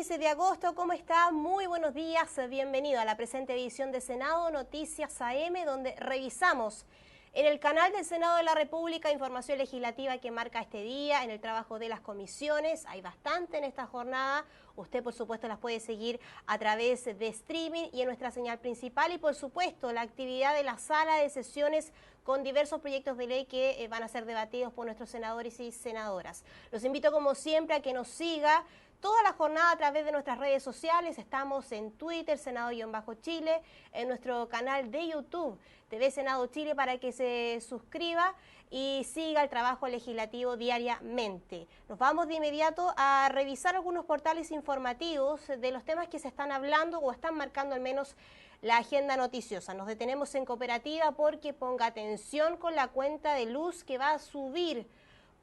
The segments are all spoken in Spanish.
6 de agosto, ¿cómo está? Muy buenos días, bienvenido a la presente edición de Senado Noticias AM, donde revisamos en el canal del Senado de la República información legislativa que marca este día, en el trabajo de las comisiones. Hay bastante en esta jornada. Usted, por supuesto, las puede seguir a través de streaming y en nuestra señal principal. Y, por supuesto, la actividad de la sala de sesiones con diversos proyectos de ley que van a ser debatidos por nuestros senadores y senadoras. Los invito, como siempre, a que nos siga toda la jornada a través de nuestras redes sociales. Estamos en Twitter, Senado-Chile, en nuestro canal de YouTube, TV Senado Chile, para que se suscriba y siga el trabajo legislativo diariamente. Nos vamos de inmediato a revisar algunos portales informativos de los temas que se están hablando o están marcando al menos la agenda noticiosa. Nos detenemos en Cooperativa porque ponga atención con la cuenta de luz que va a subir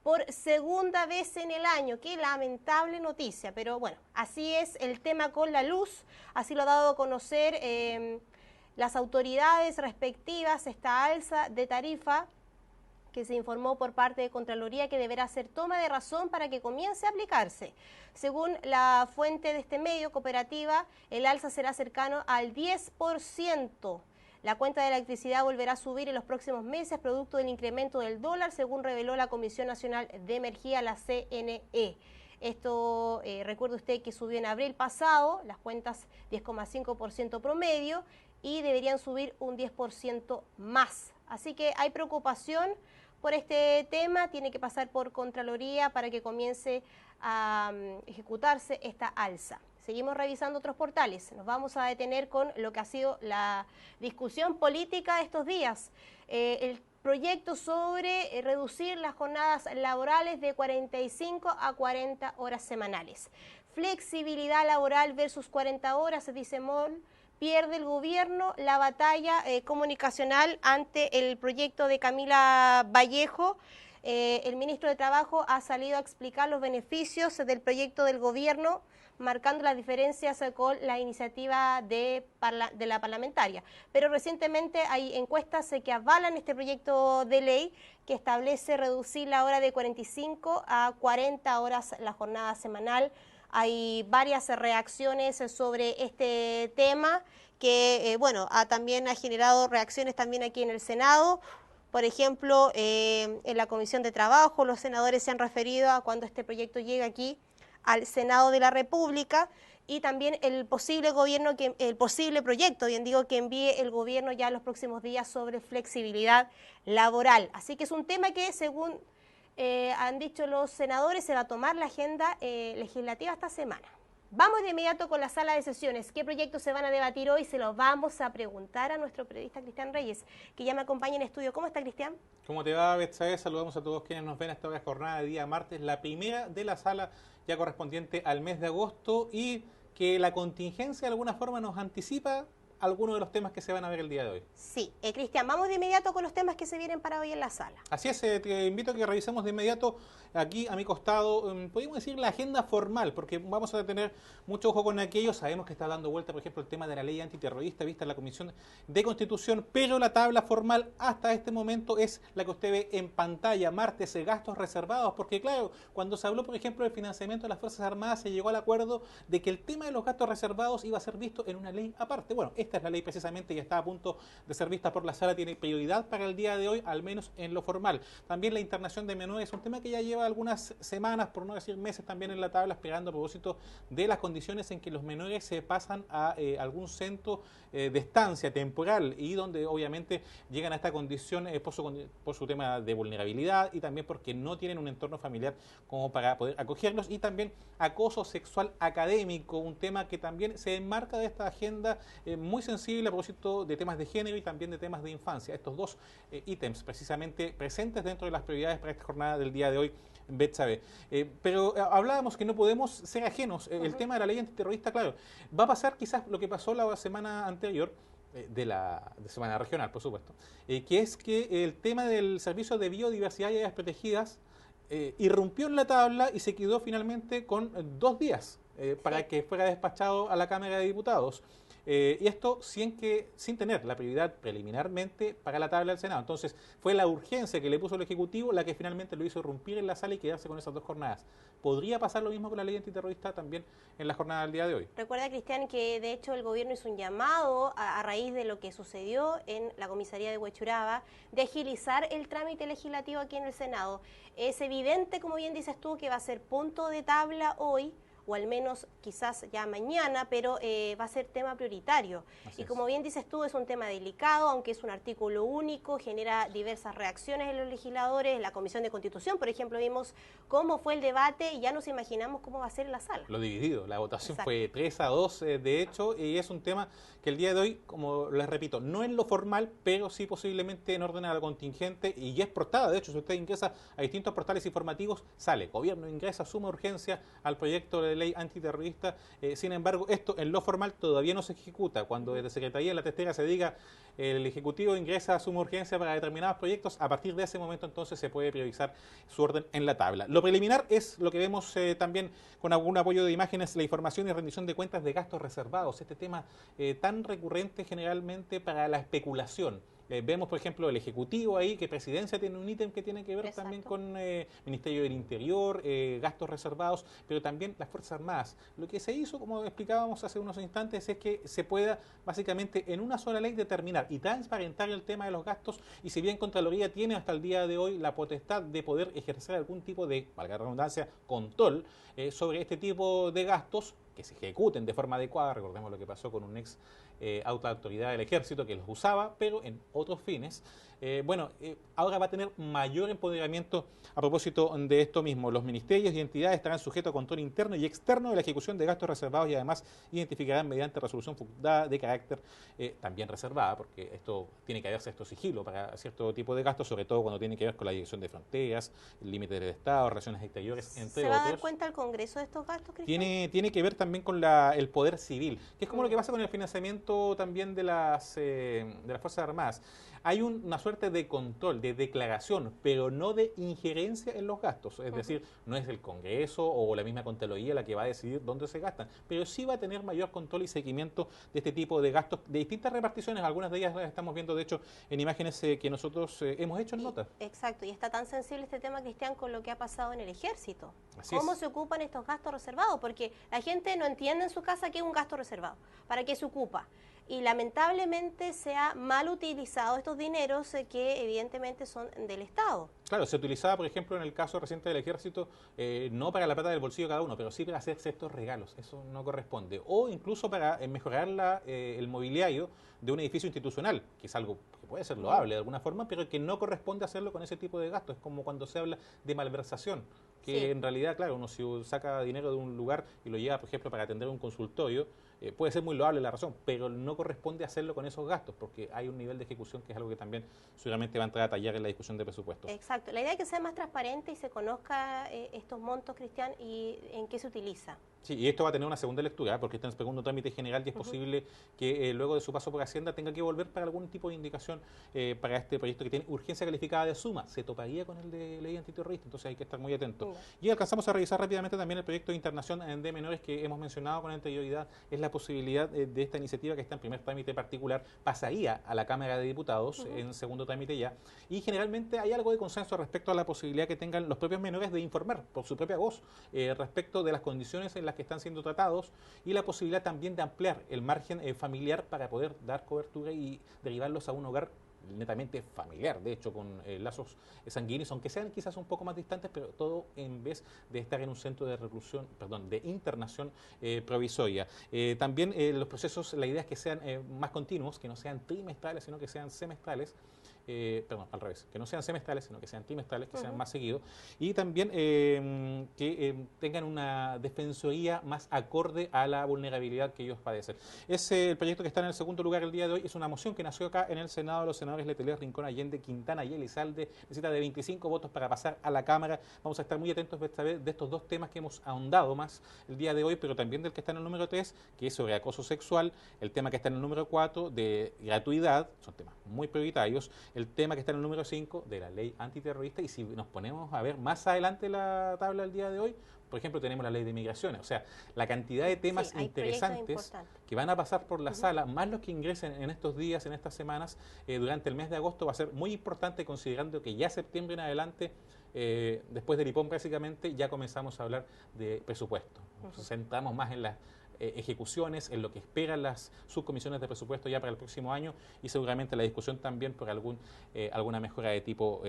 por segunda vez en el año. Qué lamentable noticia, pero bueno, así es el tema con la luz, así lo ha dado a conocer las autoridades respectivas, esta alza de tarifa que se informó por parte de Contraloría que deberá ser toma de razón para que comience a aplicarse. Según la fuente de este medio, Cooperativa, el alza será cercano al 10%. La cuenta de electricidad volverá a subir en los próximos meses producto del incremento del dólar, según reveló la Comisión Nacional de Energía, la CNE. Esto, recuerde usted que subió en abril pasado, las cuentas 10,5% promedio, y deberían subir un 10% más. Así que hay preocupación por este tema, tiene que pasar por Contraloría para que comience a ejecutarse esta alza. Seguimos revisando otros portales. Nos vamos a detener con lo que ha sido la discusión política de estos días. El proyecto sobre reducir las jornadas laborales de 45 a 40 horas semanales. Flexibilidad laboral versus 40 horas, dice MOL. Pierde el gobierno la batalla comunicacional ante el proyecto de Camila Vallejo. El ministro de Trabajo ha salido a explicar los beneficios del proyecto del gobierno, marcando las diferencias con la iniciativa de la parlamentaria. Pero recientemente hay encuestas que avalan este proyecto de ley que establece reducir la hora de 45 a 40 horas la jornada semanal. Hay varias reacciones sobre este tema que, también ha generado reacciones también aquí en el Senado. Por ejemplo, en la Comisión de Trabajo, los senadores se han referido a cuando este proyecto llegue aquí al Senado de la República y también el posible proyecto, bien digo, que envíe el gobierno ya en los próximos días sobre flexibilidad laboral. Así que es un tema que, según han dicho los senadores, se va a tomar la agenda legislativa esta semana. Vamos de inmediato con la sala de sesiones. ¿Qué proyectos se van a debatir hoy? Se los vamos a preguntar a nuestro periodista Cristian Reyes, que ya me acompaña en estudio. ¿Cómo está, Cristian? ¿Cómo te va, Betsabe? Saludamos a todos quienes nos ven a esta jornada de día martes, la primera de la sala ya correspondiente al mes de agosto, y que la contingencia de alguna forma nos anticipa algunos de los temas que se van a ver el día de hoy. Sí, Cristian, vamos de inmediato con los temas que se vienen para hoy en la sala. Así es, te invito a que revisemos de inmediato aquí a mi costado, podríamos decir la agenda formal, porque vamos a tener mucho ojo con aquello. Sabemos que está dando vuelta, por ejemplo, el tema de la ley antiterrorista vista en la Comisión de Constitución, pero la tabla formal hasta este momento es la que usted ve en pantalla, martes, gastos reservados, porque claro, cuando se habló, por ejemplo, del financiamiento de las Fuerzas Armadas, se llegó al acuerdo de que el tema de los gastos reservados iba a ser visto en una ley aparte. Bueno, esta es la ley precisamente y está a punto de ser vista por la sala, tiene prioridad para el día de hoy, al menos en lo formal. También la internación de menores es un tema que ya lleva algunas semanas, por no decir meses, también en la tabla, esperando a propósito de las condiciones en que los menores se pasan a algún centro de estancia temporal y donde obviamente llegan a esta condición por su tema de vulnerabilidad y también porque no tienen un entorno familiar como para poder acogerlos, y también acoso sexual académico, un tema que también se enmarca de esta agenda muy sensible a propósito de temas de género y también de temas de infancia. Estos dos ítems precisamente presentes dentro de las prioridades para esta jornada del día de hoy, Betsabe. Pero hablábamos que no podemos ser ajenos. El tema de la ley antiterrorista, claro, va a pasar quizás lo que pasó la semana anterior, de semana regional, por supuesto, que es que el tema del servicio de biodiversidad y áreas protegidas irrumpió en la tabla y se quedó finalmente con 2 días para que fuera despachado a la Cámara de Diputados. y esto sin tener la prioridad preliminarmente para la tabla del Senado. Entonces, fue la urgencia que le puso el Ejecutivo la que finalmente lo hizo irrumpir en la sala y quedarse con esas dos jornadas. ¿Podría pasar lo mismo con la ley antiterrorista también en la jornada del día de hoy? Recuerda, Cristian, que de hecho el gobierno hizo un llamado a raíz de lo que sucedió en la comisaría de Huechuraba de agilizar el trámite legislativo aquí en el Senado. Es evidente, como bien dices tú, que va a ser punto de tabla hoy, o al menos quizás ya mañana, pero va a ser tema prioritario. Y como bien dices tú, es un tema delicado, aunque es un artículo único, genera diversas reacciones en los legisladores. En la Comisión de Constitución, por ejemplo, vimos cómo fue el debate y ya nos imaginamos cómo va a ser en la sala. Lo dividido, la votación Exacto. fue 3-2 de hecho, y es un tema que el día de hoy, como les repito, no en lo formal, pero sí posiblemente en orden a lo contingente, y ya es portada. De hecho, si usted ingresa a distintos portales informativos, sale, gobierno ingresa, suma urgencia al proyecto de ley antiterrorista. Sin embargo, esto en lo formal todavía no se ejecuta. Cuando desde Secretaría en la testera se diga el Ejecutivo ingresa a suma urgencia para determinados proyectos, a partir de ese momento entonces se puede priorizar su orden en la tabla. Lo preliminar es lo que vemos también con algún apoyo de imágenes, la información y rendición de cuentas de gastos reservados, este tema tan recurrente generalmente para la especulación. Vemos, por ejemplo, el Ejecutivo ahí, que Presidencia tiene un ítem que tiene que ver Exacto. también con Ministerio del Interior, gastos reservados, pero también las Fuerzas Armadas. Lo que se hizo, como explicábamos hace unos instantes, es que se pueda básicamente en una sola ley determinar y transparentar el tema de los gastos, y si bien Contraloría tiene hasta el día de hoy la potestad de poder ejercer algún tipo de, valga la redundancia, control sobre este tipo de gastos, que se ejecuten de forma adecuada. Recordemos lo que pasó con un ex alta autoridad del Ejército que los usaba, pero en otros fines. Ahora va a tener mayor empoderamiento a propósito de esto mismo. Los ministerios y entidades estarán sujetos a control interno y externo de la ejecución de gastos reservados, y además identificarán mediante resolución fundada de carácter también reservada, porque esto tiene que haberse sigilo para cierto tipo de gastos, sobre todo cuando tiene que ver con la dirección de fronteras, límites del Estado, relaciones exteriores, entre otros. ¿Se va a dar cuenta el Congreso de estos gastos, Cristian? Tiene que ver también con el poder civil, que es como lo que pasa con el financiamiento también de las Fuerzas Armadas. Hay una suerte de control, de declaración, pero no de injerencia en los gastos. Es decir, no es el Congreso o la misma Contraloría la que va a decidir dónde se gastan, pero sí va a tener mayor control y seguimiento de este tipo de gastos de distintas reparticiones. Algunas de ellas las estamos viendo, de hecho, en imágenes que nosotros hemos hecho en notas. Exacto, y está tan sensible este tema, Cristian, con lo que ha pasado en el Ejército. Así ¿Cómo es. se ocupan estos gastos reservados? Porque la gente no entiende en su casa qué es un gasto reservado, para qué se ocupa. Y lamentablemente se ha mal utilizado estos dineros que evidentemente son del Estado. Claro, se utilizaba, por ejemplo, en el caso reciente del Ejército, no para la plata del bolsillo de cada uno, pero sí para hacer ciertos regalos. Eso no corresponde. O incluso para mejorar el mobiliario de un edificio institucional, que es algo que puede ser loable de alguna forma, pero que no corresponde hacerlo con ese tipo de gastos. Es como cuando se habla de malversación, que Sí. en realidad, claro, uno si saca dinero de un lugar y lo lleva, por ejemplo, para atender un consultorio, puede ser muy loable la razón, pero no corresponde hacerlo con esos gastos, porque hay un nivel de ejecución que es algo que también seguramente va a entrar a tallar en la discusión de presupuestos. Exacto. La idea es que sea más transparente y se conozca estos montos, Cristian, y en qué se utiliza. Sí, y esto va a tener una segunda lectura, porque está en segundo trámite general y es posible que luego de su paso por Hacienda tenga que volver para algún tipo de indicación para este proyecto que tiene urgencia calificada de suma. Se toparía con el de ley antiterrorista, entonces hay que estar muy atentos. Y alcanzamos a revisar rápidamente también el proyecto de internación de menores que hemos mencionado con anterioridad. Es la posibilidad de esta iniciativa, que está en primer trámite particular, pasaría a la Cámara de Diputados en segundo trámite ya. Y generalmente hay algo de consenso respecto a la posibilidad que tengan los propios menores de informar por su propia voz respecto de las condiciones en las que están siendo tratados, y la posibilidad también de ampliar el margen familiar para poder dar cobertura y derivarlos a un hogar netamente familiar, de hecho, con lazos sanguíneos, aunque sean quizás un poco más distantes, pero todo en vez de estar en un centro de reclusión, de internación provisoria. También los procesos, la idea es que sean más continuos, que no sean trimestrales, sino que sean semestrales. Al revés, que no sean semestrales, sino que sean trimestrales, que sean más seguidos, y también que tengan una defensoría más acorde a la vulnerabilidad que ellos padecen. Es el proyecto que está en el segundo lugar el día de hoy, es una moción que nació acá en el Senado de los senadores Letelier, Rincón, Allende, Quintana y Elizalde. Necesita de 25 votos para pasar a la Cámara. Vamos a estar muy atentos esta vez de estos dos temas que hemos ahondado más el día de hoy, pero también del que está en el número 3, que es sobre acoso sexual, el tema que está en el número 4 de gratuidad, son temas muy prioritarios, el tema que está en el número 5 de la ley antiterrorista, y si nos ponemos a ver más adelante la tabla del día de hoy, por ejemplo, tenemos la ley de migraciones, o sea, la cantidad de temas interesantes que van a pasar por la sala, más los que ingresen en estos días, en estas semanas, durante el mes de agosto, va a ser muy importante, considerando que ya septiembre en adelante, después del IPOM básicamente, ya comenzamos a hablar de presupuesto. Nos centramos más en las ejecuciones, en lo que esperan las subcomisiones de presupuesto ya para el próximo año, y seguramente la discusión también por alguna mejora de tipo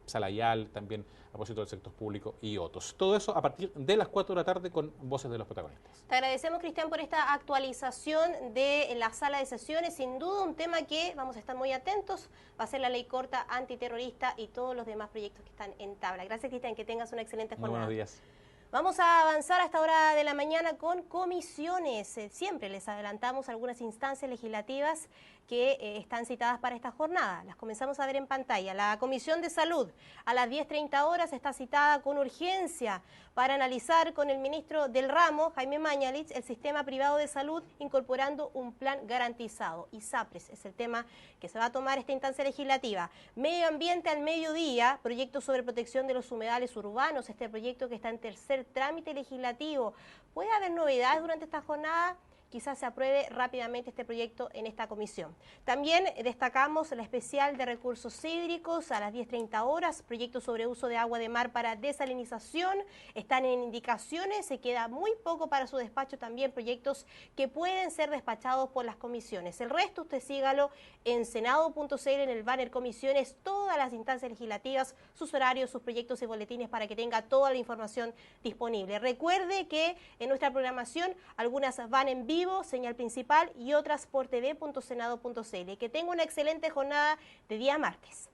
salarial, también a propósito del sector público y otros. Todo eso a partir de las 4 de la tarde con voces de los protagonistas. Te agradecemos, Cristian, por esta actualización de la sala de sesiones. Sin duda un tema que vamos a estar muy atentos va a ser la ley corta antiterrorista y todos los demás proyectos que están en tabla. Gracias, Cristian, que tengas una excelente jornada. Muy buenos días. Vamos a avanzar a esta hora de la mañana con comisiones. Siempre les adelantamos algunas instancias legislativas que están citadas para esta jornada. Las comenzamos a ver en pantalla. La Comisión de Salud a las 10:30 horas está citada con urgencia para analizar con el ministro del ramo, Jaime Mañalich, el sistema privado de salud incorporando un plan garantizado. ISAPRES es el tema que se va a tomar esta instancia legislativa. Medio ambiente al mediodía, proyecto sobre protección de los humedales urbanos, este proyecto que está en tercer trámite legislativo. ¿Puede haber novedades durante esta jornada? Quizás se apruebe rápidamente este proyecto en esta comisión. También destacamos la especial de recursos hídricos a las 10:30 horas, proyecto sobre uso de agua de mar para desalinización, están en indicaciones, se queda muy poco para su despacho, también proyectos que pueden ser despachados por las comisiones. El resto usted sígalo en senado.cl, en el banner comisiones, todas las instancias legislativas, sus horarios, sus proyectos y boletines para que tenga toda la información disponible. Recuerde que en nuestra programación algunas van en vivo, señal principal, y otras por tv.senado.cl. Que tenga una excelente jornada de día martes.